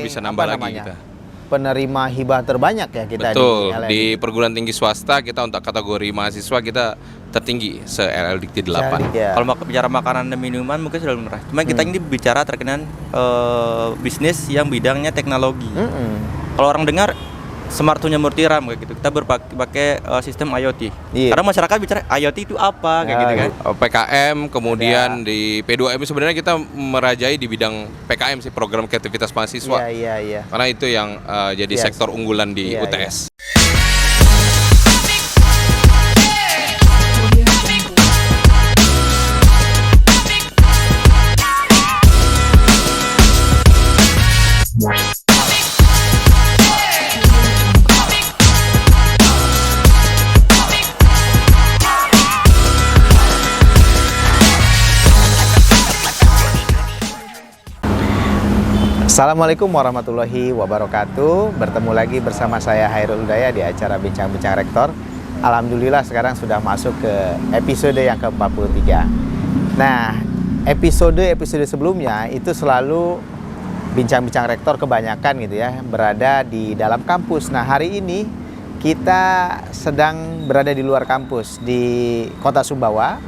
bisa nambah lagi kita. Penerima hibah terbanyak ya kita. Betul, di perguruan tinggi swasta kita untuk kategori mahasiswa kita tertinggi se-LL Dikti 8. Ya. Kalau mau bicara makanan dan minuman mungkin sudah murah. Cuma kita ini bicara terkait bisnis yang bidangnya teknologi. Kalau orang dengar Smart Home Jamur Tiram kayak gitu. Kita berpakai sistem IoT. Iya. Karena masyarakat bicara IoT itu apa kayak gitu kan. PKM, kemudian di P2M sebenarnya kita merajai di bidang PKM sih, program kreativitas mahasiswa. Iya. Karena itu yang jadi sektor unggulan di UTS. Assalamualaikum warahmatullahi wabarakatuh. Bertemu lagi bersama saya Hairul Hidayah di acara Bincang-Bincang Rektor. Alhamdulillah sekarang sudah masuk ke episode yang ke-43. Nah, episode sebelumnya itu selalu Bincang-Bincang Rektor kebanyakan gitu ya, berada di dalam kampus. Nah, hari ini kita sedang berada di luar kampus di Kota Sumbawa,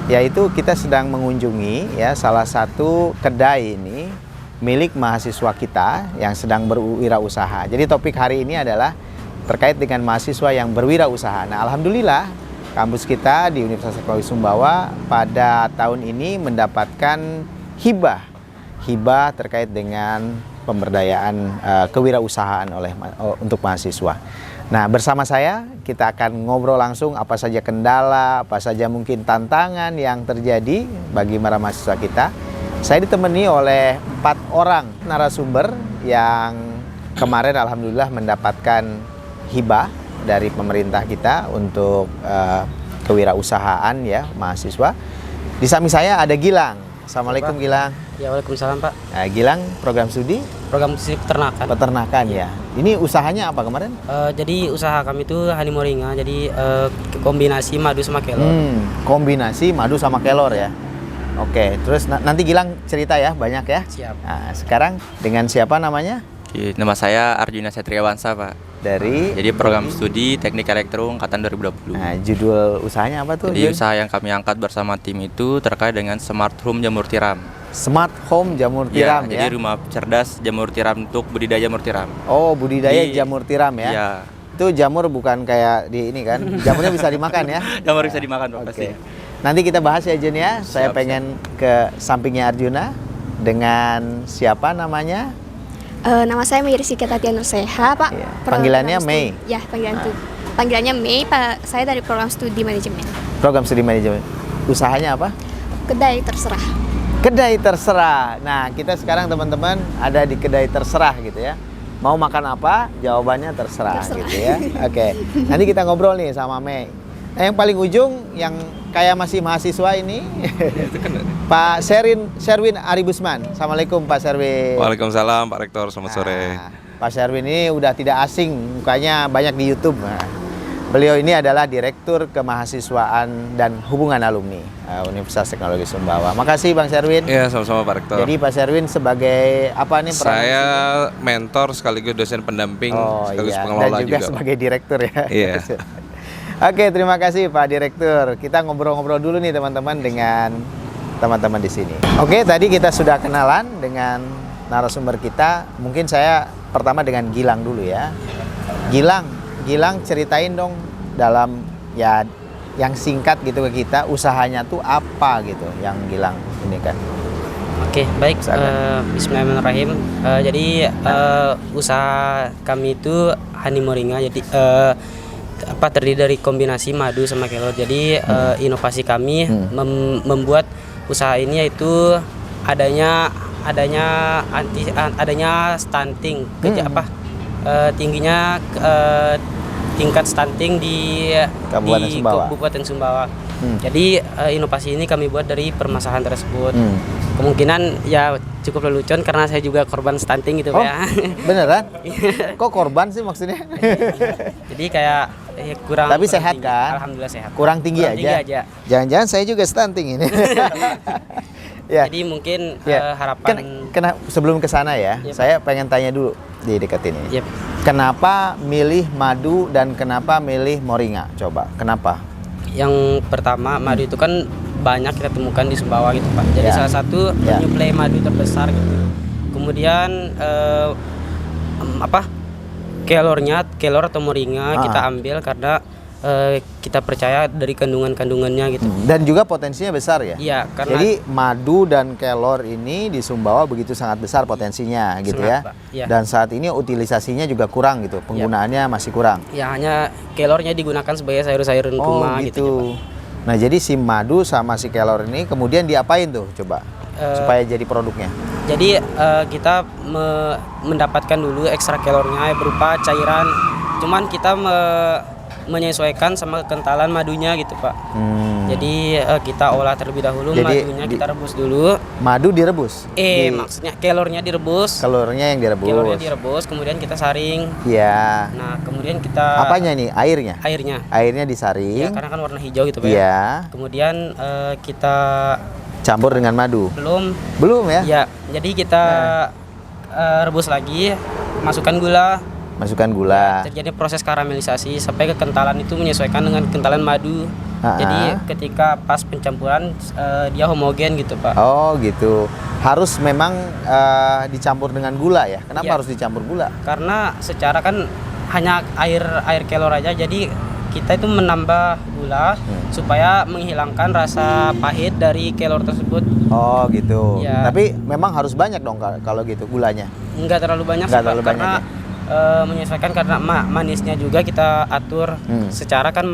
yaitu kita sedang mengunjungi ya salah satu kedai ini milik mahasiswa kita yang sedang berwirausaha. Jadi topik hari ini adalah terkait dengan mahasiswa yang berwirausaha. Nah, alhamdulillah kampus kita di Universitas Teknologi Sumbawa pada tahun ini mendapatkan hibah terkait dengan pemberdayaan kewirausahaan untuk mahasiswa. Nah, bersama saya kita akan ngobrol langsung apa saja kendala, apa saja mungkin tantangan yang terjadi bagi para mahasiswa kita. Saya ditemani oleh 4 orang narasumber yang kemarin alhamdulillah mendapatkan hibah dari pemerintah kita untuk kewirausahaan ya mahasiswa. Di samping saya ada Gilang. Assalamualaikum Pak. Gilang. Ya, waalaikumsalam Pak. Nah, Gilang program studi? Program studi peternakan. Peternakan ya. Ini usahanya apa kemarin? Jadi usaha kami itu honey moringa. Jadi kombinasi madu sama kelor. Kombinasi madu sama kelor ya. Oke, terus nanti Gilang cerita ya banyak ya. Siap. Nah, sekarang dengan siapa namanya? Nama saya Arjuna Satriawansa, Pak. Jadi program studi Teknik Elektro angkatan 2020. Nah, judul usahanya apa tuh? Jadi usaha yang kami angkat bersama tim itu terkait dengan Smart Home Jamur Tiram. Smart Home Jamur Tiram ya. Jadi rumah cerdas jamur tiram untuk budidaya jamur tiram. Oh, budidaya jamur tiram ya. Iya. Itu jamur bukan kayak di ini kan. Jamurnya bisa dimakan ya. Jamur bisa dimakan, Pak, pasti. Nanti kita bahas ya Jun ya. Saya pengen ke sampingnya Arjuna dengan siapa namanya? Nama saya Mei Rizky Tatiana Seha, Pak. Iya. Panggilannya Mei. Ya, panggilannya Mei, Pak. Saya dari program studi manajemen. Program studi manajemen. Usahanya apa? Kedai terserah. Kedai terserah. Nah, kita sekarang teman-teman ada di kedai terserah gitu ya. Mau makan apa? Jawabannya terserah. Gitu ya. Oke. Nanti kita ngobrol nih sama Mei. Nah, yang paling ujung yang kayak masih mahasiswa ini Pak Sherwin Aribusman. Assalamualaikum Pak Sherwin. Waalaikumsalam Pak Rektor, selamat sore. Pak Sherwin ini udah tidak asing, mukanya banyak di YouTube. Nah, beliau ini adalah Direktur Kemahasiswaan dan Hubungan Alumni Universitas Teknologi Sumbawa. Makasih Bang Sherwin. Iya, sama-sama Pak Rektor. Jadi Pak Sherwin sebagai apa nih? Saya mentor sekaligus dosen pendamping sekaligus pengelola dan juga sebagai direktur ya. Iya. Oke, terima kasih Pak Direktur. Kita ngobrol-ngobrol dulu nih teman-teman dengan teman-teman di sini. Oke, tadi kita sudah kenalan dengan narasumber kita. Mungkin saya pertama dengan Gilang dulu ya. Gilang ceritain dong dalam ya yang singkat gitu ke kita, usahanya tuh apa gitu yang Gilang ini kan. Oke, baik. Bismillahirrahmanirrahim. Jadi usaha kami itu honey moringa. Jadi terdiri dari kombinasi madu sama kelor. Jadi inovasi kami membuat usaha ini yaitu adanya stunting, tingginya tingkat stunting di Kabupaten Sumbawa. Jadi inovasi ini kami buat dari permasalahan tersebut. Kemungkinan ya cukup lelucon karena saya juga korban stunting gitu ya. Beneran? Kok korban sih maksudnya? Jadi kayak kurang. Tapi kurang sehat tinggi. kan? Alhamdulillah sehat. Kurang tinggi aja. Jangan-jangan saya juga stunting ini. Ya. Jadi mungkin Ya. harapan Sebelum ke sana ya, Yep. saya pengen tanya dulu di dekat ini. Yep. Kenapa milih madu dan kenapa milih moringa? Coba, kenapa? Yang pertama, madu itu kan banyak kita temukan di Sumbawa gitu Pak. Jadi Ya. salah satu Ya. penyuplai madu terbesar gitu. Kemudian kelor atau moringa kita ambil karena kita percaya dari kandungannya gitu. Dan juga potensinya besar ya? Iya, karena Jadi madu dan kelor ini di Sumbawa begitu sangat besar potensinya gitu ya. Sangat, Pak. Iya. Dan saat ini utilisasinya juga kurang gitu, penggunaannya masih kurang. ya hanya kelornya digunakan sebagai sayur-sayuran rumah gitu. Nah jadi si madu sama si kelor ini kemudian diapain tuh coba supaya jadi produknya? Jadi kita mendapatkan dulu ekstra kelornya berupa cairan. Cuman kita menyesuaikan sama kekentalan madunya gitu Pak. Jadi kita olah terlebih dahulu, Jadi, madunya kita rebus dulu. Madu direbus? Maksudnya kelornya direbus. Kelornya yang direbus? Kelornya direbus, kemudian kita saring. Iya. Nah kemudian kita Apanya nih? Airnya? Airnya. Airnya disaring. Ya karena kan warna hijau gitu Pak. Iya. Kemudian kita Campur dengan madu? Belum ya? Ya, jadi kita rebus lagi, masukkan gula. Masukkan gula. Terjadi proses karamelisasi sampai kekentalan itu menyesuaikan dengan kentalan madu. Jadi ketika pas pencampuran dia homogen gitu Pak. Oh gitu. Harus memang dicampur dengan gula ya? Kenapa Iya. harus dicampur gula? Karena secara kan hanya air kelor aja, jadi kita itu menambah gula supaya menghilangkan rasa pahit dari kelor tersebut. Oh gitu. Ya. Tapi memang harus banyak dong kalau gitu gulanya? Enggak terlalu banyak Nggak sih, Pak, terlalu banyak karena ya? menyesuaikan karena manisnya juga kita atur. Secara kan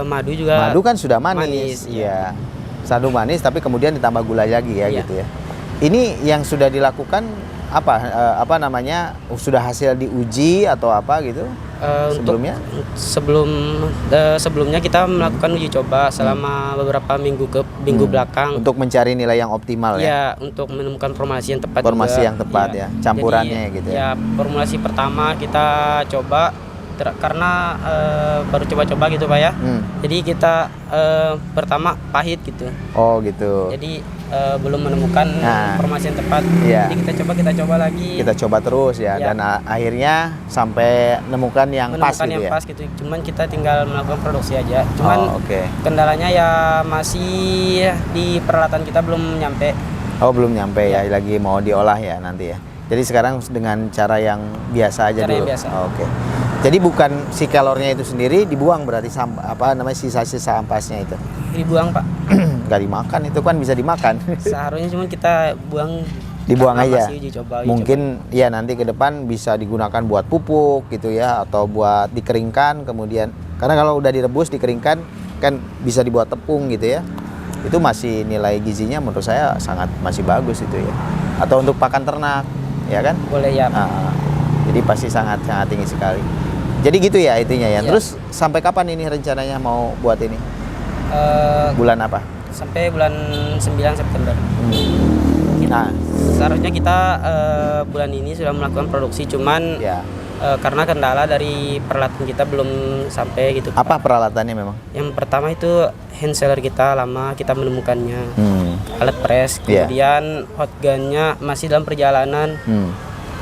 madu juga Madu kan sudah manis. manis, Iya. Sadu manis tapi kemudian ditambah gula lagi ya Iya. gitu ya. Ini yang sudah dilakukan apa namanya? Sudah hasil diuji atau apa gitu? Sebelumnya? Sebelumnya kita melakukan uji coba selama beberapa minggu belakang. Untuk mencari nilai yang optimal ya. Ya, untuk menemukan formulasi yang tepat. Formulasi juga. yang tepat ya, campurannya Jadi, gitu ya. Ya, formulasi pertama kita coba karena baru coba-coba gitu Pak ya. Jadi kita pertama pahit gitu. Oh gitu. Jadi belum menemukan formasi yang tepat. Iya. Jadi kita coba lagi. Kita coba terus ya, Ya. dan akhirnya sampai menemukan yang pas gitu yang ya. pas gitu. Cuman kita tinggal melakukan produksi aja. Cuman oke. kendalanya ya masih di peralatan kita belum nyampe. Oh belum nyampe ya, lagi mau diolah ya nanti ya. Jadi sekarang dengan cara yang biasa aja Cara dulu. yang biasa. Oke. Jadi bukan si kalornya itu sendiri dibuang berarti sisa-sisa ampasnya itu. Dibuang Pak. Nggak dimakan, itu kan bisa dimakan. Seharusnya cuma kita buang. Dibuang karena aja. masih uji coba. Mungkin ya nanti ke depan bisa digunakan buat pupuk gitu ya, atau buat dikeringkan kemudian. Karena kalau udah direbus dikeringkan kan bisa dibuat tepung gitu ya. Itu masih nilai gizinya menurut saya sangat masih bagus itu ya. Atau untuk pakan ternak, ya kan? Boleh ya. Jadi pasti sangat tinggi sekali. Jadi gitu ya intinya ya. Iya. Terus sampai kapan ini rencananya mau buat ini? Bulan apa? Sampai bulan 9 September. Nah, Seharusnya kita bulan ini sudah melakukan produksi, cuman ya. karena kendala dari peralatan kita belum sampai gitu. Apa peralatannya memang? Yang pertama itu hand seller kita lama kita menemukannya. Alat press, Iya. kemudian hot gunnya masih dalam perjalanan.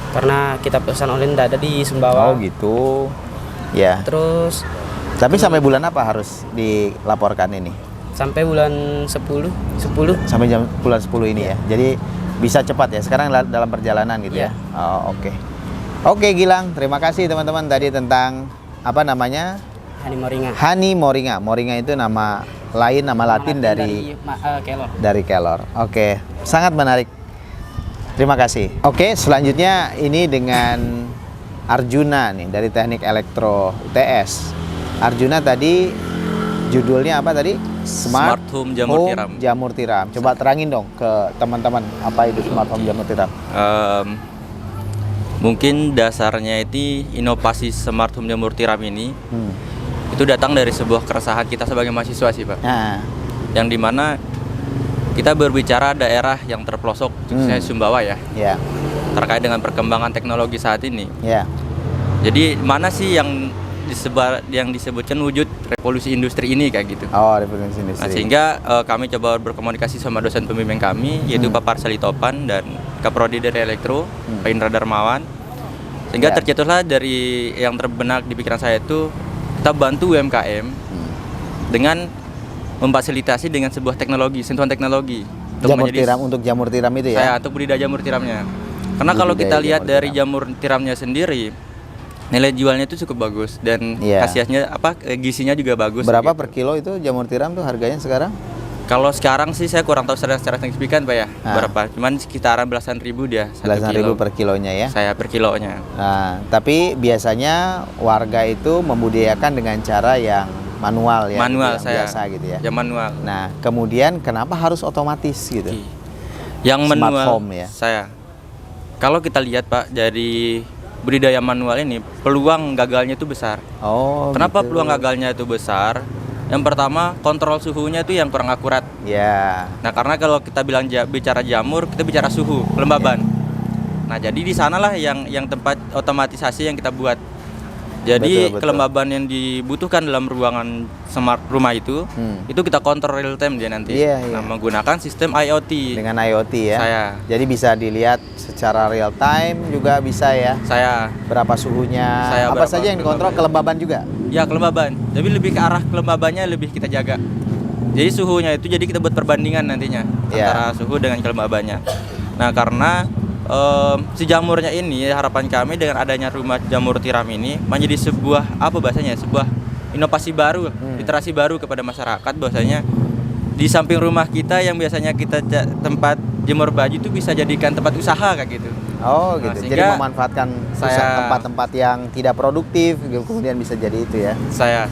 Karena kita pesan online tidak ada di Sumbawa. Oh gitu. Ya. Terus Tapi sampai bulan apa harus dilaporkan ini? sampai bulan 10. Sampai bulan 10 ini ya. Jadi bisa cepat ya. Sekarang dalam perjalanan gitu ya. Iya. Oh, oke. Oke Gilang, terima kasih teman-teman tadi tentang apa namanya? Hani Moringa. Honey Moringa. Moringa itu nama lain, nama Latin dari kelor. dari kelor. Oke, sangat menarik. Terima kasih. Oke, selanjutnya ini dengan Arjuna nih dari Teknik Elektro UTS. Arjuna tadi judulnya apa tadi? Smart Home Jamur Tiram. Jamur tiram. Coba terangin dong ke teman-teman apa itu Smart Home Jamur Tiram. Mungkin dasarnya itu inovasi Smart Home Jamur Tiram ini itu datang dari sebuah keresahan kita sebagai mahasiswa sih Pak. Nah, Yang dimana kita berbicara daerah yang terpelosok, khususnya Sumbawa ya, ya, terkait dengan perkembangan teknologi saat ini. ya. Jadi mana sih yang yang disebutkan wujud revolusi industri ini kayak gitu. Oh, revolusi industri. Nah, sehingga kami coba berkomunikasi sama dosen pembimbing kami yaitu Pak Parsali Topan dan Kaprodi dari Elektro, Pak Indra Darmawan. Sehingga tercetuslah dari yang terbenak di pikiran saya itu kita bantu UMKM dengan memfasilitasi dengan sebuah teknologi, sentuhan teknologi. Untuk jamur tiram itu ya? Saya untuk budidaya jamur tiramnya. Karena kalau kita lihat dari jamur tiramnya sendiri, nilai jualnya itu cukup bagus dan khasiatnya gizinya juga bagus. Berapa per kilo itu jamur tiram tuh harganya sekarang? Kalau sekarang sih saya kurang tahu secara signifikan Pak ya, berapa. Cuman sekitaran belasan ribu dia. Belasan ribu per kilonya ya? Saya per kilonya. Nah, tapi biasanya warga itu membudidayakan dengan cara yang manual ya, manual gitu, saya biasa gitu ya. Ya manual. Nah, kemudian kenapa harus otomatis gitu? Yang manual home, ya? saya. Kalau kita lihat Pak dari budidaya manual ini peluang gagalnya itu besar. Oh. Kenapa gitu. peluang gagalnya itu besar? Yang pertama kontrol suhunya itu yang kurang akurat. Ya. Nah karena kalau kita bicara jamur kita bicara suhu kelembaban. Nah jadi di sanalah yang tempat otomatisasi yang kita buat. Jadi betul. kelembaban yang dibutuhkan dalam ruangan smart rumah itu kita kontrol real time dia nanti. Nah, menggunakan sistem IoT. Dengan IoT ya. Saya. Jadi bisa dilihat secara real time juga bisa ya. Saya. Berapa suhunya? Apa saja yang dikontrol? Kelembaban juga. Ya kelembaban. Tapi lebih ke arah kelembabannya lebih kita jaga. Jadi suhunya itu jadi kita buat perbandingan nantinya antara suhu dengan kelembabannya. Nah karena si jamurnya ini harapan kami dengan adanya rumah jamur tiram ini menjadi sebuah sebuah inovasi baru, literasi baru kepada masyarakat bahwasanya di samping rumah kita yang biasanya kita tempat jemur baju itu bisa jadikan tempat usaha kayak gitu. Oh gitu. Jadi memanfaatkan tempat-tempat yang tidak produktif kemudian bisa jadi itu ya. Saya.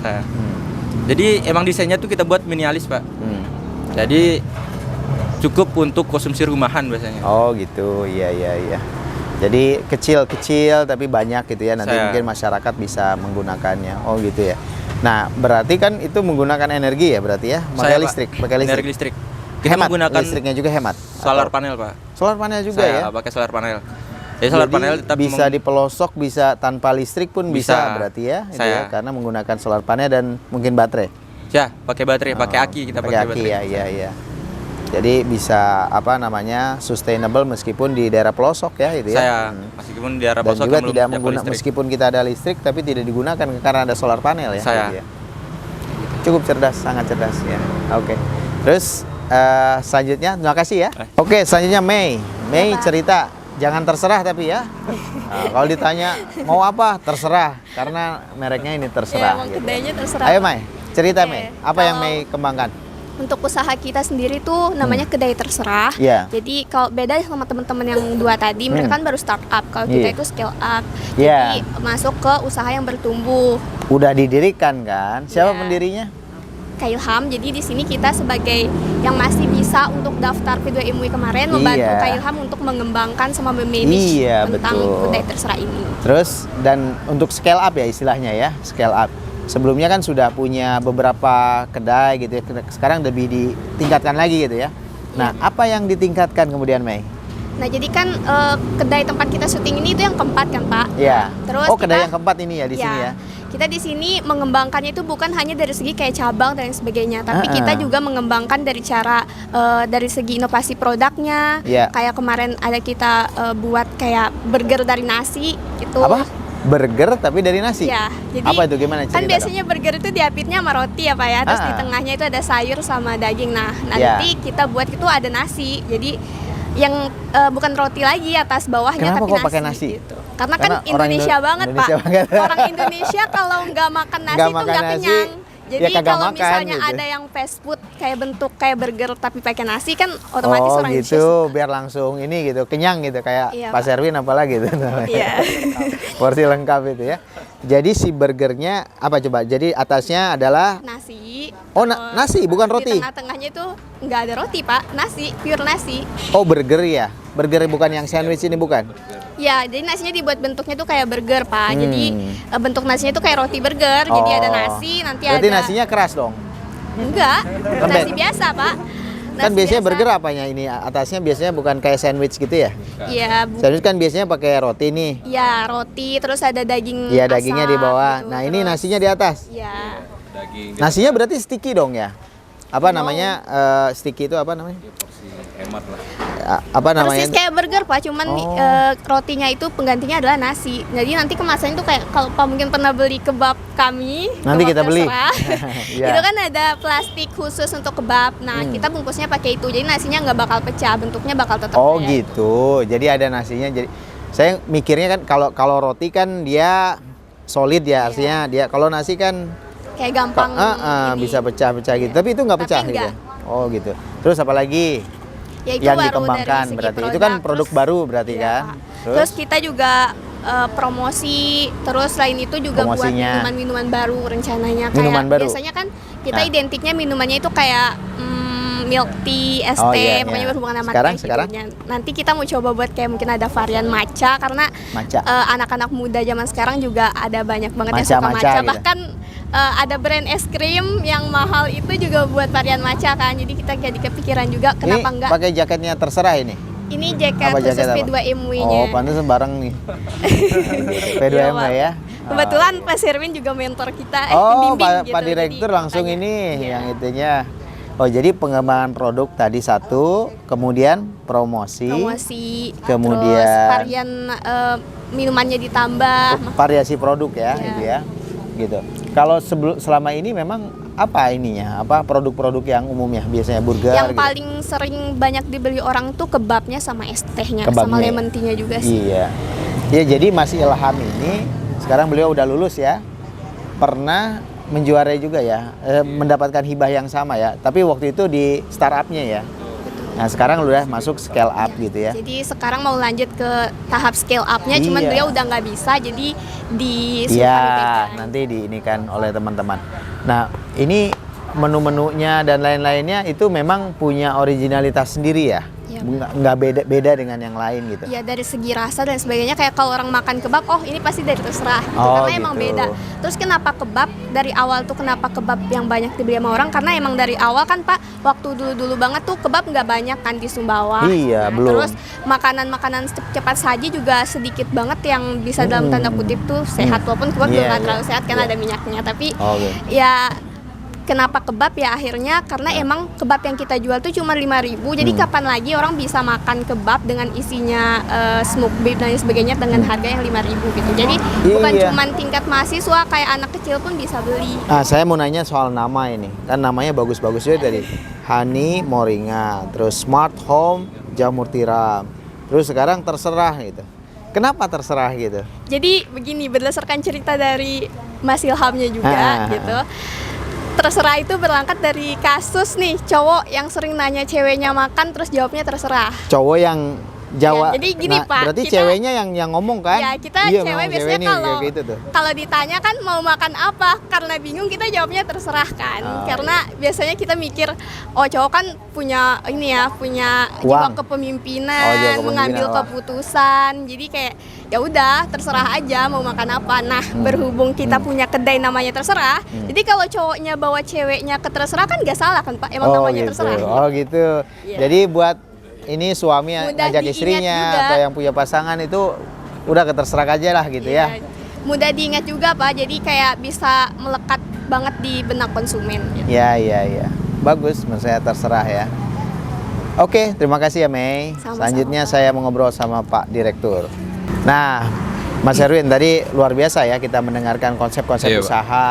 Jadi emang desainnya tuh kita buat minimalis Pak. Jadi cukup untuk konsumsi rumahan biasanya. Oh gitu, iya. Jadi kecil-kecil tapi banyak gitu ya. Nanti mungkin masyarakat bisa menggunakannya. Oh gitu ya. Nah berarti kan itu menggunakan energi ya berarti ya? Pakai listrik. Energi listrik. Kita hemat, menggunakan listriknya juga hemat. Solar panel Pak. Solar panel juga ya? Pakai solar panel. Jadi solar panel tetap bisa di pelosok, bisa tanpa listrik pun bisa berarti ya? Itu ya? Karena menggunakan solar panel dan mungkin baterai. Ya, pakai baterai, pakai aki kita pakai aki, baterai. Iya. Jadi bisa sustainable meskipun di daerah pelosok ya itu ya. Meskipun di daerah pelosok dan juga tidak menggunakan meskipun kita ada listrik tapi tidak digunakan karena ada solar panel ya. Gitu ya. Cukup cerdas, sangat cerdas ya. Oke. Terus selanjutnya terima kasih ya. Oke, selanjutnya Mei cerita. Jangan terserah tapi ya. Nah, kalau ditanya mau apa terserah karena mereknya ini terserah. Ya, kedainya terserah. Ayo Mei, cerita Mei. Apa yang Mei kembangkan? Untuk usaha kita sendiri tuh namanya kedai terserah. Jadi kalau beda sama teman-teman yang dua tadi, mereka kan baru startup. Kalau kita itu scale up. Jadi masuk ke usaha yang bertumbuh. Udah didirikan kan? Siapa pendirinya? Kak Ilham. Jadi di sini kita sebagai yang masih bisa untuk daftar P2 MUI kemarin membantu Kak Ilham untuk mengembangkan sama memanage tentang kedai terserah ini. Terus dan untuk scale up ya istilahnya ya, scale up. Sebelumnya kan sudah punya beberapa kedai gitu ya, sekarang lebih ditingkatkan lagi gitu ya. Nah, apa yang ditingkatkan kemudian Mei? Nah, jadi kan kedai tempat kita syuting ini itu yang keempat kan Pak? Iya. Terus kedai yang keempat ini ya di sini ya? Kita di sini mengembangkannya itu bukan hanya dari segi kayak cabang dan sebagainya, tapi kita juga mengembangkan dari cara dari segi inovasi produknya. Kayak kemarin ada kita buat kayak burger dari nasi gitu. Apa? Burger tapi dari nasi? Ya, jadi apa itu gimana cerita? Kan biasanya burger itu diapitnya sama roti ya Pak ya, terus di tengahnya itu ada sayur sama daging. Nah, nanti kita buat itu ada nasi. Jadi yang bukan roti lagi atas bawahnya. Kenapa tapi kok pakai nasi? Gitu. Karena kan Indonesia banget Pak. Orang Indonesia kalau nggak makan nasi itu nggak kenyang. Jadi kalau misalnya gitu. Ada yang fast food kayak bentuk kayak burger tapi pakai nasi kan otomatis orang gitu, Indonesia suka. Biar langsung ini gitu, kenyang gitu kayak Pak Serwin apalagi gitu. Porsi lengkap itu ya. Jadi si burgernya apa coba? Jadi atasnya adalah nasi. Nasi bukan roti. Di tengah-tengahnya itu nggak ada roti Pak, nasi, pure nasi. Oh burger ya? Burger bukan yang sandwich ini bukan? Ya, jadi nasinya dibuat bentuknya tuh kayak burger Pak. Jadi bentuk nasinya tuh kayak roti burger. Jadi ada nasi, nanti berarti nasinya keras dong? Enggak, nasi biasa Pak. Kan biasanya burger apanya ini? Atasnya biasanya bukan kayak sandwich gitu ya? Iya. Sandwich kan biasanya pakai roti nih. Iya, roti terus ada daging. Iya, dagingnya di bawah. Gitu. Nah, ini nasinya di atas. Iya. Daging. Nasinya berarti sticky dong ya? Apa namanya? Sticky itu apa namanya? Porsi hemat lah. Apa namanya? Persis kayak burger Pak, cuman rotinya itu penggantinya adalah nasi. Jadi nanti kemasannya tuh kayak kalau Pak mungkin pernah beli kebab kami, Nanti kebab kita beli. terserah. Iya. Itu kan ada plastik khusus untuk kebab. Nah, kita bungkusnya pakai itu. Jadi nasinya nggak bakal pecah, bentuknya bakal tetap Oh kayak. gitu. Jadi ada nasinya. Jadi saya mikirnya kan kalau roti kan dia solid ya, artinya dia kalau nasi kan Kayak gampang ini. bisa pecah-pecah gitu. Tapi itu nggak Tapi pecah gitu. enggak. Oh gitu. Terus apa lagi? Ya, itu yang baru dikembangkan dari segi berarti. Itu kan produk baru berarti Iya, kan. Pak. Terus kita juga promosi, terus selain itu juga buat Promosinya. minuman-minuman baru rencananya. Minuman Kayak baru? biasanya kan kita Nah. identiknya minumannya itu kayak milk tea, es Oh, teh, iya, pokoknya iya. berhubungan sama Sekarang- teh sekarang? gitu. Nanti kita mau coba buat kayak mungkin ada varian matcha karena Matcha. anak-anak muda zaman sekarang juga ada banyak banget yang suka Matcha-matcha matcha. gitu. Bahkan ada brand es krim yang mahal itu juga buat varian matcha kan. Jadi kita jadi kepikiran juga kenapa Ini enggak. pakai jaketnya terserah ini. Ini jaket Apa khusus jaket apa? P2MW-nya. Oh, pantas bareng nih. P2M Iya, ya. Kebetulan Pak Sherwin juga mentor kita, Oh, pembimbing Pak gitu. Direktur Jadi langsung tanya. ini Iya. yang itunya. Oh, jadi pengembangan produk tadi satu, kemudian promosi, kemudian terus varian minumannya ditambah. variasi produk ya, Iya. itu ya. Gitu. Kalau selama ini memang apa ininya? Apa produk-produk yang umumnya biasanya burger Yang gitu? paling sering banyak dibeli orang tuh kebabnya sama es tehnya, sama Kebabnya. lemon tea-nya juga sih. Iya. Ya, jadi Mas Ilham ini sekarang beliau udah lulus ya. Pernah menjuarai juga ya, mendapatkan hibah yang sama ya. Tapi waktu itu di startupnya ya. Nah, sekarang udah masuk scale up gitu ya. Jadi sekarang mau lanjut ke tahap scale up-nya, cuman Iya. beliau udah nggak bisa, jadi Iya, disuruh nanti diinikan oleh teman-teman. Nah, ini menu-menunya dan lain-lainnya itu memang punya originalitas sendiri ya. Iya. Nggak beda dengan yang lain gitu. Ya dari segi rasa dan sebagainya, kayak kalau orang makan kebab, oh ini pasti dari terserah gitu. Oh, Karena emang gitu. beda. Terus kenapa kebab dari awal tuh, kenapa kebab yang banyak dibeli sama orang? Karena emang dari awal kan Pak, waktu dulu-dulu banget tuh kebab nggak banyak kan di Sumbawa. Iya, belum. Terus makanan-makanan cepat saji juga sedikit banget yang bisa dalam tanda kutip tuh sehat, walaupun kebab juga Iya, nggak iya. terlalu sehat karena Iya. ada minyaknya. Tapi Oke. ya kenapa kebab ya akhirnya karena emang kebab yang kita jual tuh cuma 5.000. Jadi kapan lagi orang bisa makan kebab dengan isinya smoke beef dan sebagainya dengan harga yang 5.000 gitu. Jadi bukan Iya. cuma tingkat mahasiswa, kayak anak kecil pun bisa beli. Nah, saya mau nanya soal nama ini. Kan namanya bagus-bagus juga tadi. Honey Moringa, terus Smart Home Jamur Tiram. Terus sekarang terserah gitu. Kenapa terserah gitu? Jadi begini, berdasarkan cerita dari Mas Ilhamnya juga Ah. gitu. Terserah itu berangkat dari kasus nih, cowok yang sering nanya ceweknya makan terus jawabnya terserah. Cowok yang Jawa. Ya, jadi gini, Pak, berarti kita- ceweknya yang ngomong kan? Ya kita Iya, cewek memang biasanya nih, kalau kayak gitu tuh. kalau ditanya kan mau makan apa, karena bingung kita jawabnya terserah kan. Oh, Karena biasanya kita mikir, oh cowok kan punya ini ya, punya jiwa Uang. kepemimpinan, Oh, jiwa kepemimpinan, mengambil wah. keputusan. Jadi kayak ya udah terserah aja mau makan apa. Nah berhubung kita punya kedai namanya terserah, jadi kalau cowoknya bawa ceweknya ke terserah kan nggak salah kan Pak, emang namanya gitu. terserah. Oh gitu. Iya. Jadi buat ini suami Mudah ngajak diingat istrinya juga. atau yang punya pasangan itu udah keterserah aja lah gitu ya. Iya. Mudah diingat juga Pak, jadi kayak bisa melekat banget di benak konsumen gitu. Iya. Bagus, menurut saya terserah ya. Oke, terima kasih ya Mei. Sama-sama, Selanjutnya Pak. saya mau ngobrol sama Pak Direktur. Nah, Mas Erwin tadi luar biasa ya kita mendengarkan konsep-konsep Iya, Pak. usaha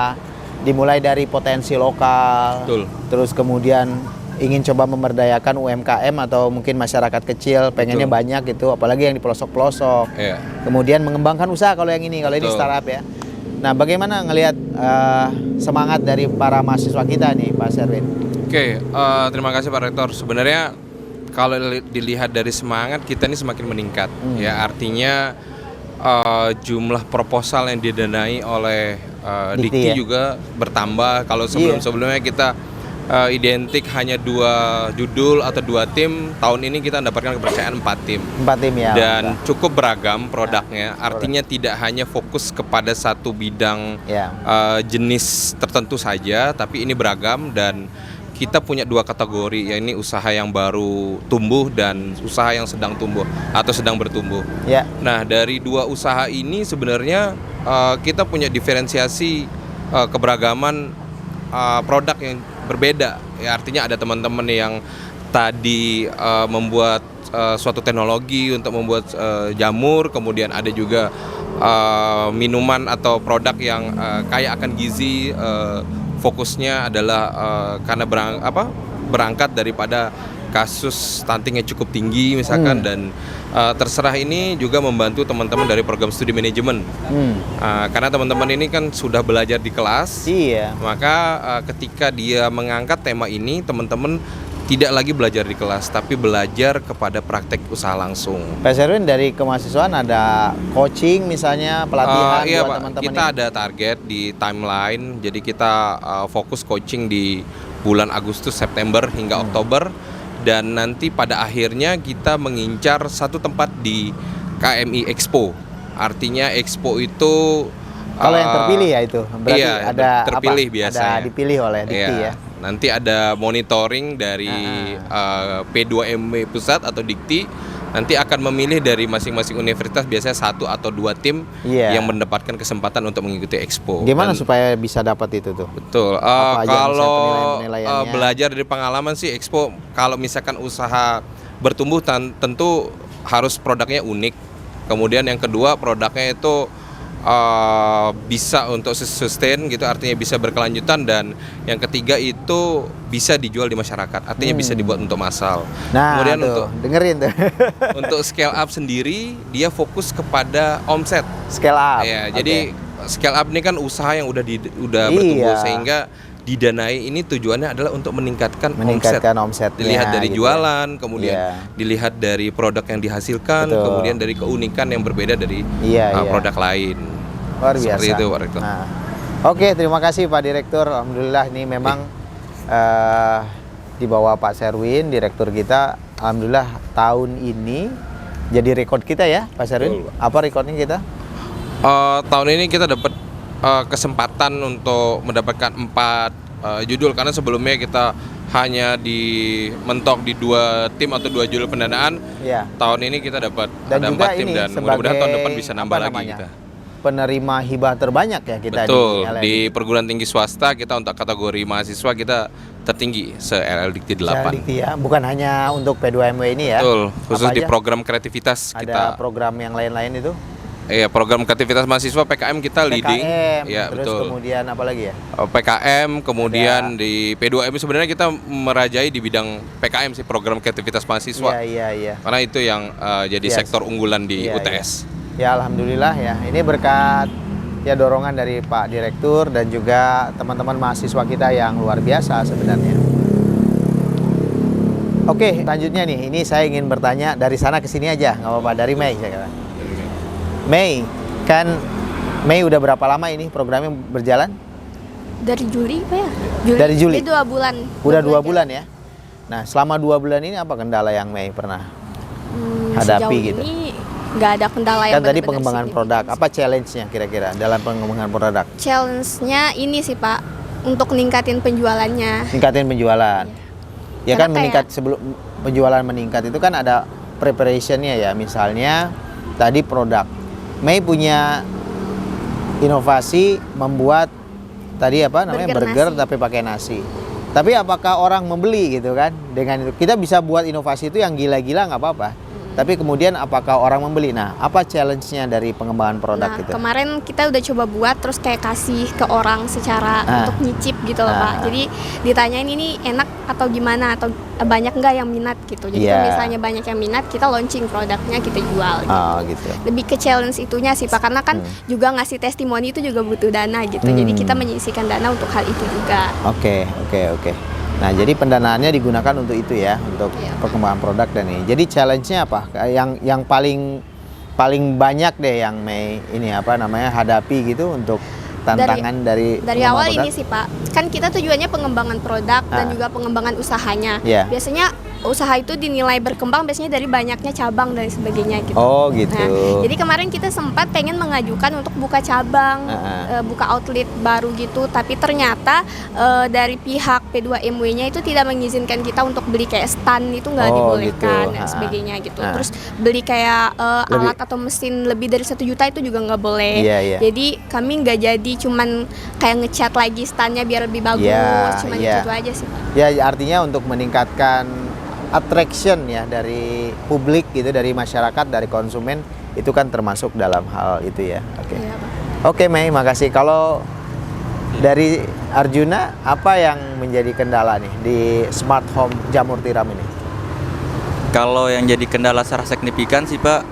dimulai dari potensi lokal, Betul. terus kemudian ingin coba memberdayakan UMKM atau mungkin masyarakat kecil pengennya Betul. banyak gitu, apalagi yang di pelosok-pelosok. Iya. Kemudian mengembangkan usaha kalau yang ini Betul. startup ya. Nah, bagaimana ngelihat semangat dari para mahasiswa kita nih, Pak Sherwin? Oke, terima kasih Pak Rektor. Sebenarnya kalau dilihat dari semangat kita ini semakin meningkat. Ya artinya jumlah proposal yang didanai oleh Dikti Dikti ya? juga bertambah. Kalau sebelum-sebelumnya kita identik hanya 2 judul atau 2 tim, tahun ini kita mendapatkan kepercayaan 4 tim. 4 tim ya. Dan cukup beragam produknya. Artinya tidak hanya fokus kepada satu bidang Ya. jenis tertentu saja, tapi ini beragam dan kita punya 2 kategori, yakni usaha yang baru tumbuh dan usaha yang sedang tumbuh atau sedang bertumbuh. Ya. Nah, dari 2 usaha ini sebenarnya kita punya diferensiasi keberagaman produk yang berbeda. Ya, artinya ada teman-teman yang tadi membuat suatu teknologi untuk membuat jamur, kemudian ada juga minuman atau produk yang kaya akan gizi. Fokusnya adalah karena berangkat daripada kasus stunting yang cukup tinggi misalkan, dan terserah ini juga membantu teman-teman dari program studi manajemen. Karena teman-teman ini kan sudah belajar di kelas, maka ketika dia mengangkat tema ini, teman-teman tidak lagi belajar di kelas, tapi belajar kepada praktek usaha langsung. Pak Sherwin, dari kemahasiswaan ada coaching misalnya, pelatihan iya, buat Pak. teman-teman Kita ini? ada target di timeline, jadi kita fokus coaching di bulan Agustus, September hingga Oktober, dan nanti pada akhirnya kita mengincar satu tempat di KMI Expo. Artinya Expo itu Kalau yang terpilih ya itu, berarti iya, ada terpilih apa? biasanya. Ada dipilih oleh Dikti ya. Nanti ada monitoring dari P2MW Pusat atau Dikti. Nanti akan memilih dari masing-masing universitas, biasanya 1 atau 2 tim yang mendapatkan kesempatan untuk mengikuti Expo. Gimana supaya bisa dapat itu tuh? Betul. Kalau belajar dari pengalaman sih, Expo kalau misalkan usaha bertumbuh tentu harus produknya unik. Kemudian yang kedua, produknya itu bisa untuk sustain gitu, artinya bisa berkelanjutan, dan yang ketiga itu bisa dijual di masyarakat, artinya bisa dibuat untuk massal. Nah, kemudian tuh, dengerin tuh. untuk scale up sendiri dia fokus kepada omset. Scale up. Ya, jadi scale up ini kan usaha yang udah bertumbuh, sehingga didanai ini tujuannya adalah untuk meningkatkan omset. Dilihat dari gitu jualan, kemudian dilihat dari produk yang dihasilkan, kemudian dari keunikan yang berbeda dari produk lain. Luar biasa. Seperti itu, Pak Rektor. Nah, oke, terima kasih Pak Direktur. Alhamdulillah ini memang di bawah Pak Sherwin, direktur kita. Alhamdulillah tahun ini jadi rekor kita ya, Pak Sherwin. Apa rekornya kita? Tahun ini kita dapat kesempatan untuk mendapatkan 4 judul, karena sebelumnya kita hanya mentok di 2 tim atau 2 judul pendanaan. Tahun ini kita dapat ada 4 tim, dan mudah-mudahan tahun depan bisa nambah lagi kita. Penerima hibah terbanyak ya kita. Betul, di perguruan tinggi swasta kita untuk kategori mahasiswa kita tertinggi se-LL Dikti 8. Dikti ya, bukan hanya untuk P2MW ini ya. Betul, khusus di program kreativitas ada kita. Ada program yang lain-lain itu? Iya, program kreativitas mahasiswa PKM kita leading. Ya, terus betul. Kemudian apa lagi ya? PKM, kemudian di P2M sebenarnya kita merajai di bidang PKM sih, program kreativitas mahasiswa. Iya. Karena itu yang jadi sektor unggulan di UTS. Ya, alhamdulillah ya. Ini berkat ya dorongan dari Pak Direktur dan juga teman-teman mahasiswa kita yang luar biasa sebenarnya. Oke, selanjutnya nih. Ini saya ingin bertanya dari sana ke sini aja, nggak apa-apa, dari Mei saya kata. Mei, kan Mei udah berapa lama ini programnya berjalan? Dari Juli Pak ya? Dari Juli? 2 bulan. Udah 2 bulan ya? Nah, selama 2 bulan ini apa kendala yang Mei pernah hadapi gitu? Ini nggak ada kendala yang kan tadi pengembangan produk. Apa challenge-nya kira-kira dalam pengembangan produk? Challenge-nya ini sih Pak, untuk ningkatin penjualannya. Ningkatin penjualan. Ya kan meningkat, sebelum penjualan meningkat itu kan ada preparation-nya ya. Misalnya tadi produk. Mei punya inovasi membuat tadi apa namanya burger tapi pakai nasi. Tapi apakah orang membeli gitu kan? Dengan itu kita bisa buat inovasi itu yang gila-gila nggak apa-apa. Tapi kemudian apakah orang membeli? Nah, apa challenge-nya dari pengembangan produk itu? Kemarin kita udah coba buat terus kayak kasih ke orang secara untuk nyicip gitu loh Pak. Jadi ditanyain ini enak atau gimana, atau banyak nggak yang minat gitu. Jadi kalau misalnya banyak yang minat, kita launching produknya, kita jual gitu. Lebih ke challenge itunya sih Pak, karena kan juga ngasih testimoni itu juga butuh dana gitu. Jadi kita menyisihkan dana untuk hal itu juga. Oke. Nah, jadi pendanaannya digunakan untuk itu ya, untuk perkembangan produk dan ini. Jadi challenge-nya apa? Yang paling banyak deh yang Mei ini apa namanya hadapi gitu untuk tantangan dari awal produk? Ini sih Pak. Kan kita tujuannya pengembangan produk dan juga pengembangan usahanya. Biasanya usaha itu dinilai berkembang biasanya dari banyaknya cabang dan sebagainya gitu. Oh gitu. Nah, jadi kemarin kita sempat pengen mengajukan untuk buka cabang, buka outlet baru gitu, tapi ternyata dari pihak P2MW-nya itu tidak mengizinkan kita untuk beli kayak stand itu nggak dibolehkan gitu. Dan sebagainya gitu. Terus beli kayak alat atau mesin lebih dari 1 juta itu juga nggak boleh. Jadi kami nggak jadi cuman kayak ngecat lagi standnya biar lebih bagus, cuman itu aja sih. Ya artinya untuk meningkatkan attraction ya dari publik gitu, dari masyarakat, dari konsumen, itu kan termasuk dalam hal itu ya. Oke. Oke Mei, makasih. Kalau dari Arjuna, apa yang menjadi kendala nih di smart home jamur tiram ini? Kalau yang jadi kendala secara signifikan sih Pak,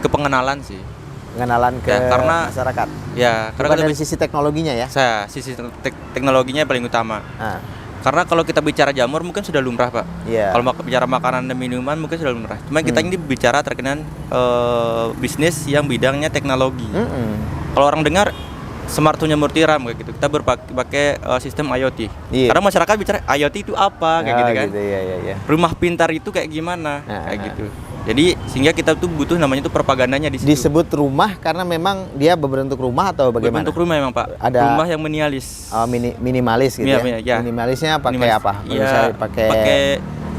kepengenalan sih. Pengenalan ke karena masyarakat. Ya, karena dari sisi teknologinya ya. Sisi teknologinya paling utama. Karena kalau kita bicara jamur mungkin sudah lumrah Pak. Kalau bicara makanan dan minuman mungkin sudah lumrah. Cuma kita ini bicara terkait bisnis yang bidangnya teknologi. Kalau orang dengar smart home jamur tiram kayak gitu, kita berpakai sistem IoT. Karena masyarakat bicara IoT itu apa kayak gitu kan. Rumah pintar itu kayak gimana kayak gitu. Jadi sehingga kita tuh butuh namanya tuh propagandanya di situ. Disebut rumah karena memang dia berbentuk rumah atau bagaimana? Berbentuk rumah memang Pak. Ada rumah yang minimalis. Minimalis gitu ya. Minimalisnya pakai apa? Misalnya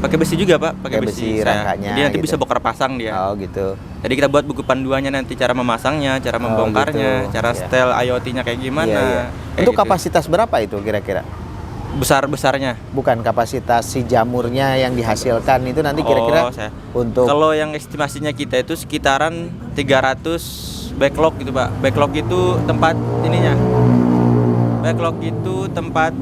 pakai besi juga Pak, pakai besi rangkanya. Jadi nanti bisa bokar pasang dia. Oh gitu. Jadi kita buat buku panduannya nanti cara memasangnya, cara membongkarnya, cara setel IoT-nya kayak gimana. Untuk kapasitas berapa itu kira-kira? Besar-besarnya. Bukan kapasitas si jamurnya yang dihasilkan itu nanti kira-kira untuk. Kalau yang estimasinya kita itu sekitaran 300 backlog gitu Pak. Backlog itu tempat ininya. Backlog itu tempat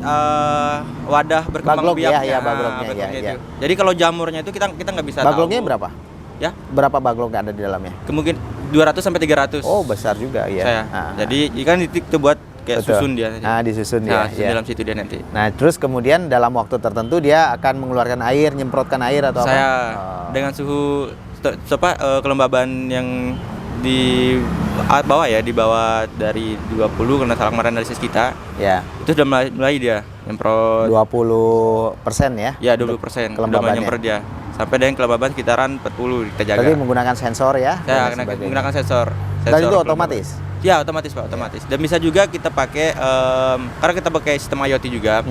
wadah berkembang biaknya. Backlognya. Jadi kalau jamurnya itu kita nggak bisa tahu. Backlognya berapa? Ya, berapa backlog ada di dalamnya? Kemungkinan 200 sampai 300. Oh, besar juga ya. Jadi kan itu buat kayak susun dia. Disusun dia. Dalam situ dia nanti. Nah, terus kemudian dalam waktu tertentu dia akan mengeluarkan air, nyemprotkan air atau apa? Dengan suhu kelembaban yang di bawah ya, di bawah dari 20 karena salah kemarin analisis kita. Ya. Itu sudah mulai dia nyemprot 20% ya? Ya, 20%. Kelembabannya nyemprot dia. Sampai dengan kelembaban sekitaran 40 kita jaga. Jadi menggunakan sensor ya? Ya, menggunakan sensor. Dan itu otomatis? Ya, otomatis Pak, otomatis. Dan bisa juga kita pakai karena kita pakai sistem IoT juga.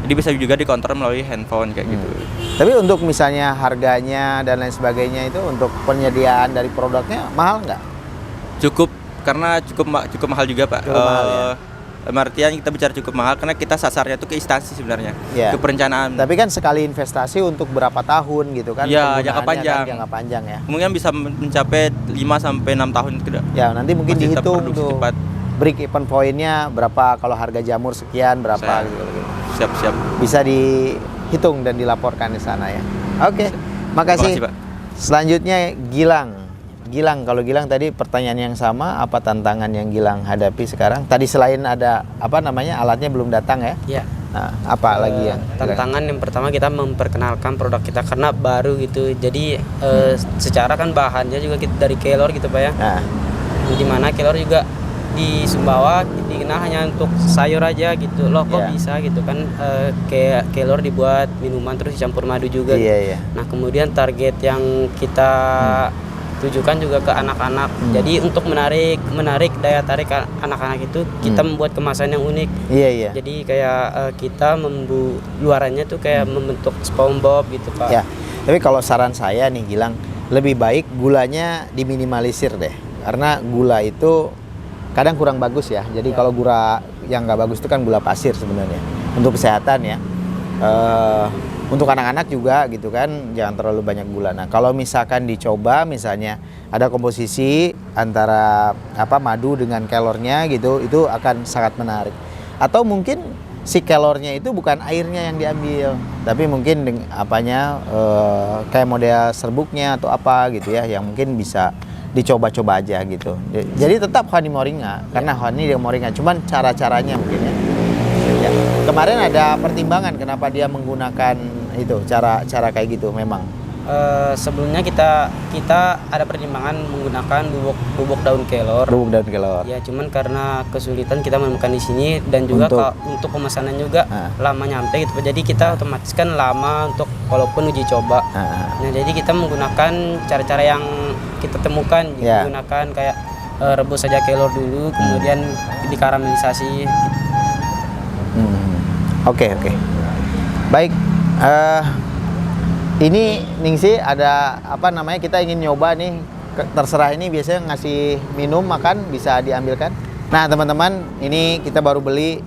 Jadi bisa juga dikontrol melalui handphone kayak gitu. Tapi untuk misalnya harganya dan lain sebagainya itu untuk penyediaan dari produknya mahal nggak? Cukup, karena cukup mahal juga Pak. Cukup mahal ya? Artian kita bicara cukup mahal karena kita sasarnya tuh ke instansi sebenarnya, ke perencanaan. Tapi kan sekali investasi untuk berapa tahun gitu kan? Ya, jangka panjang. Kan jangka panjang ya. Kemungkinan bisa mencapai 5 sampai 6 tahun itu. Ya, nanti mungkin dihitung tuh break even point-nya berapa kalau harga jamur sekian berapa gitu. Siap. Bisa dihitung dan dilaporkan di sana ya. Oke. Makasih Pak. Selanjutnya Gilang, kalau Gilang tadi pertanyaan yang sama, apa tantangan yang Gilang hadapi sekarang? Tadi selain ada alatnya belum datang ya? Iya. Nah, apa lagi yang tantangan yang pertama kita memperkenalkan produk kita karena baru gitu. Jadi secara kan bahannya juga kita dari kelor gitu Pak ya. Dimana kelor juga di Sumbawa dikenal hanya untuk sayur aja gitu. Loh kok bisa gitu kan, kayak kelor dibuat minuman terus dicampur madu juga. Iya. Nah kemudian target yang kita tujukan juga ke anak-anak. Jadi untuk menarik daya tarik anak-anak itu kita membuat kemasan yang unik. Iya. Jadi kayak kita luarannya tuh kayak membentuk SpongeBob gitu Pak. Ya. Tapi kalau saran saya nih Gilang, lebih baik gulanya diminimalisir deh. Karena gula itu kadang kurang bagus ya. Jadi kalau gula yang nggak bagus itu kan gula pasir sebenarnya. Untuk kesehatan ya. Untuk anak-anak juga gitu kan, jangan terlalu banyak gula. Nah, kalau misalkan dicoba misalnya ada komposisi antara madu dengan kelornya gitu, itu akan sangat menarik. Atau mungkin si kelornya itu bukan airnya yang diambil, tapi mungkin kayak model serbuknya atau apa gitu ya, yang mungkin bisa dicoba-coba aja gitu. Jadi tetap honey moringa, karena honey dan moringa, cuman cara-caranya mungkin ya. Kemarin ada pertimbangan kenapa dia menggunakan itu cara kayak gitu memang Sebelumnya kita ada pertimbangan menggunakan bubuk daun kelor. Bubuk daun kelor. Ya, cuman karena kesulitan kita menemukan di sini dan juga untuk pemesanan juga lama nyampe gitu. Jadi kita otomatis kan lama untuk walaupun uji coba. Nah, jadi kita menggunakan cara-cara yang kita temukan, menggunakan kayak rebus saja kelor dulu, kemudian dikaramelisasi. Oke. Baik. Ini Ningsi ada apa namanya, kita ingin nyoba nih, terserah ini biasanya ngasih minum makan bisa diambilkan. Nah teman-teman, ini kita baru beli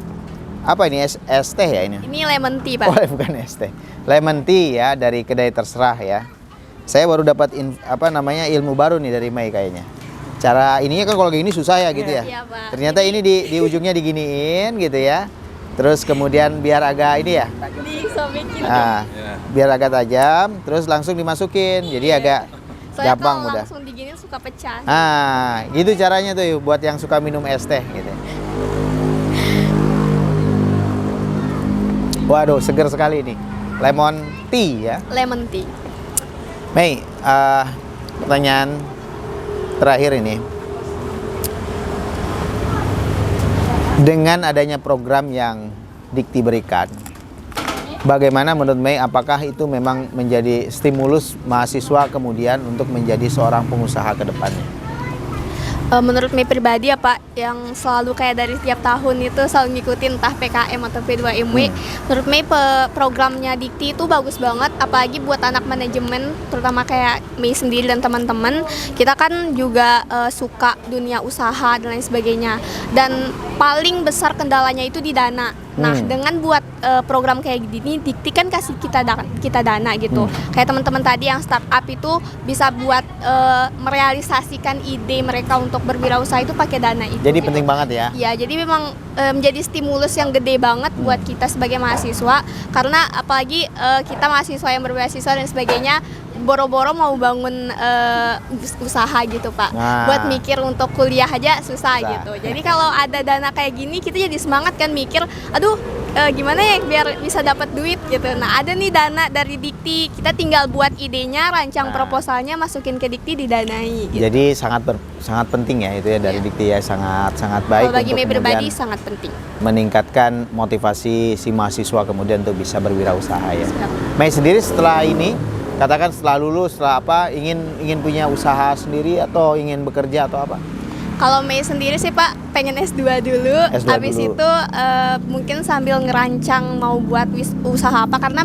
apa ini, es teh ya ini? Ini lemon tea Pak. Oh bukan es teh, lemon tea ya dari kedai terserah ya. Saya baru dapat ilmu baru nih dari Mei kayaknya. Cara ininya kan kalau gini susah ya gitu ya. Iya, Pak. Ternyata ini di ujungnya diginiin gitu ya. Terus kemudian biar agak ini ya. Disobekin. Nah, biar agak tajam, terus langsung dimasukin. Jadi agak Soalnya gampang, kalau mudah. langsung digini suka pecah. Nah, gitu caranya tuh buat yang suka minum es teh gitu. Waduh, seger sekali nih. Lemon tea ya. Lemon tea. Mei, pertanyaan terakhir ini. Dengan adanya program yang Dikti berikan, bagaimana menurut Mei, apakah itu memang menjadi stimulus mahasiswa kemudian untuk menjadi seorang pengusaha ke depannya? Menurut Mei pribadi ya Pak, yang selalu kayak dari tiap tahun itu selalu ngikutin entah PKM atau P2MW. Menurut Mei programnya Dikti itu bagus banget, apalagi buat anak manajemen, terutama kayak Mei sendiri dan teman-teman. Kita kan juga suka dunia usaha dan lain sebagainya. Dan paling besar kendalanya itu di dana. Nah, dengan buat program kayak gini, Dikti kan kasih kita dana gitu. Kayak teman-teman tadi yang startup itu bisa buat merealisasikan ide mereka untuk berwirausaha itu pakai dana itu. Jadi gitu. penting banget ya. Ya, jadi memang menjadi stimulus yang gede banget buat kita sebagai mahasiswa, karena apalagi kita mahasiswa yang berbeasiswa dan sebagainya, boro-boro mau bangun usaha gitu Pak. Buat mikir untuk kuliah aja susah gitu. Jadi kalau ada dana kayak gini, kita jadi semangat kan mikir, aduh gimana ya biar bisa dapat duit gitu. Nah, ada nih dana dari Dikti, kita tinggal buat idenya, rancang proposalnya, masukin ke Dikti, didanai gitu. Jadi sangat penting ya itu ya dari Dikti ya, sangat baik. Kalau bagi untuk Mei pribadi kemudian sangat penting. meningkatkan motivasi si mahasiswa kemudian untuk bisa berwirausaha ya. Mei sendiri setelah ini, katakan setelah lulus, setelah apa, ingin punya usaha sendiri atau ingin bekerja atau apa? Kalau Mei sendiri sih Pak, pengen S2 dulu, habis itu mungkin sambil ngerancang mau buat usaha apa, karena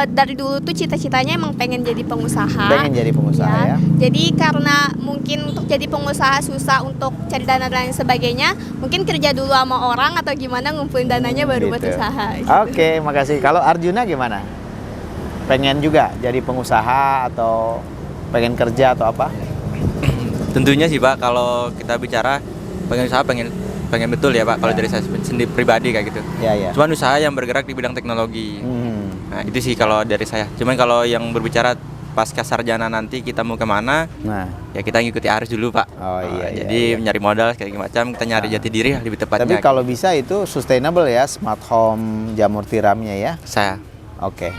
dari dulu tuh cita-citanya emang pengen jadi pengusaha. Pengen jadi pengusaha ya. Jadi karena mungkin untuk jadi pengusaha susah untuk cari dana dan lain sebagainya, mungkin kerja dulu sama orang atau gimana ngumpulin dananya baru buat usaha. Gitu. Oke, makasih. Kalau Arjuna gimana? Pengen juga jadi pengusaha atau pengen kerja atau apa? Tentunya sih Pak, kalau kita bicara pengen usaha, pengen betul ya Pak, kalau dari saya sendiri pribadi kayak gitu. Ya. Cuman usaha yang bergerak di bidang teknologi. Nah itu sih kalau dari saya. Cuman kalau yang berbicara pasca sarjana nanti kita mau kemana, ya kita ngikuti arus dulu Pak. Jadi nyari modal segala macam, kita nyari jati diri lebih tepatnya. Tapi kalau bisa itu sustainable ya, smart home jamur tiramnya ya. Saya. Oke.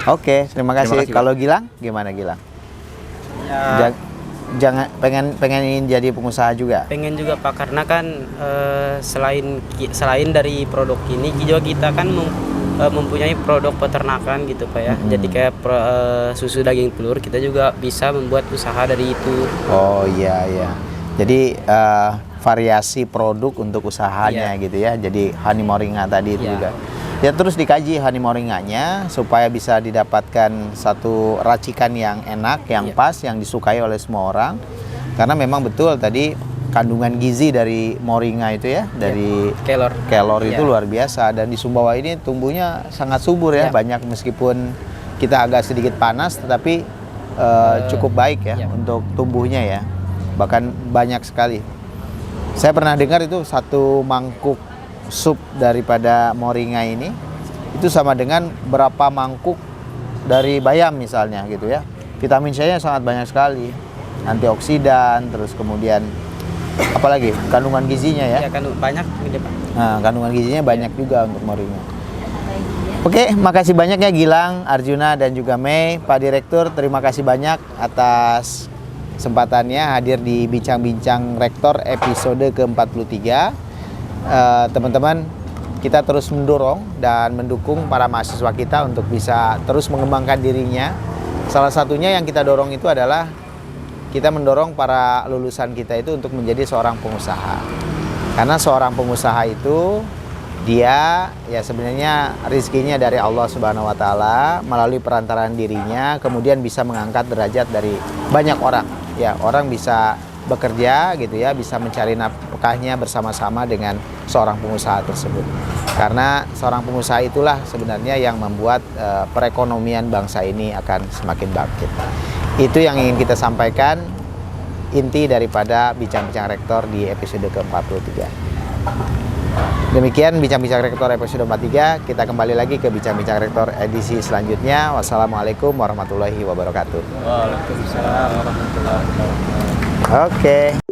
Oke, terima kasih. Kalau Gilang gimana Gilang? Ya. Jangan pengen ingin jadi pengusaha juga. Pengen juga Pak, karena kan selain dari produk ini juga kita kan mempunyai produk peternakan gitu Pak ya. Jadi kayak susu daging telur, kita juga bisa membuat usaha dari itu. Oh iya. Jadi variasi produk untuk usahanya gitu ya. Jadi honey moringa tadi itu juga. Ya terus dikaji honey moringanya supaya bisa didapatkan satu racikan yang enak, yang pas, yang disukai oleh semua orang. Karena memang betul tadi kandungan gizi dari moringa itu ya, dari kelor itu luar biasa. Dan di Sumbawa ini tumbuhnya sangat subur ya, banyak meskipun kita agak sedikit panas, tetapi cukup baik ya untuk tumbuhnya ya. Bahkan banyak sekali. Saya pernah dengar itu satu mangkuk sup daripada moringa ini itu sama dengan berapa mangkuk dari bayam misalnya gitu ya. Vitamin C-nya sangat banyak sekali, antioksidan, terus kemudian apalagi kandungan gizinya ya. Banyak gitu Pak. Nah, kandungan gizinya banyak juga untuk moringa. Oke, makasih banyak ya Gilang, Arjuna, dan juga Mei. Pak Direktur, terima kasih banyak atas kesempatannya hadir di Bincang-Bincang Rektor episode ke-43. Teman-teman, kita terus mendorong dan mendukung para mahasiswa kita untuk bisa terus mengembangkan dirinya. Salah satunya yang kita dorong itu adalah kita mendorong para lulusan kita itu untuk menjadi seorang pengusaha. Karena seorang pengusaha itu dia ya sebenarnya rezekinya dari Allah Subhanahu wa taala, melalui perantaraan dirinya kemudian bisa mengangkat derajat dari banyak orang. Ya, orang bisa bekerja gitu ya, bisa mencari nafkahnya bersama-sama dengan seorang pengusaha tersebut. Karena seorang pengusaha itulah sebenarnya yang membuat perekonomian bangsa ini akan semakin bangkit. Itu yang ingin kita sampaikan, inti daripada Bincang-Bincang Rektor di episode ke-43. Demikian Bincang-Bincang Rektor episode 43. Kita kembali lagi ke Bincang-Bincang Rektor edisi selanjutnya. Wassalamualaikum warahmatullahi wabarakatuh. Waalaikumsalam warahmatullahi wabarakatuh. Oke.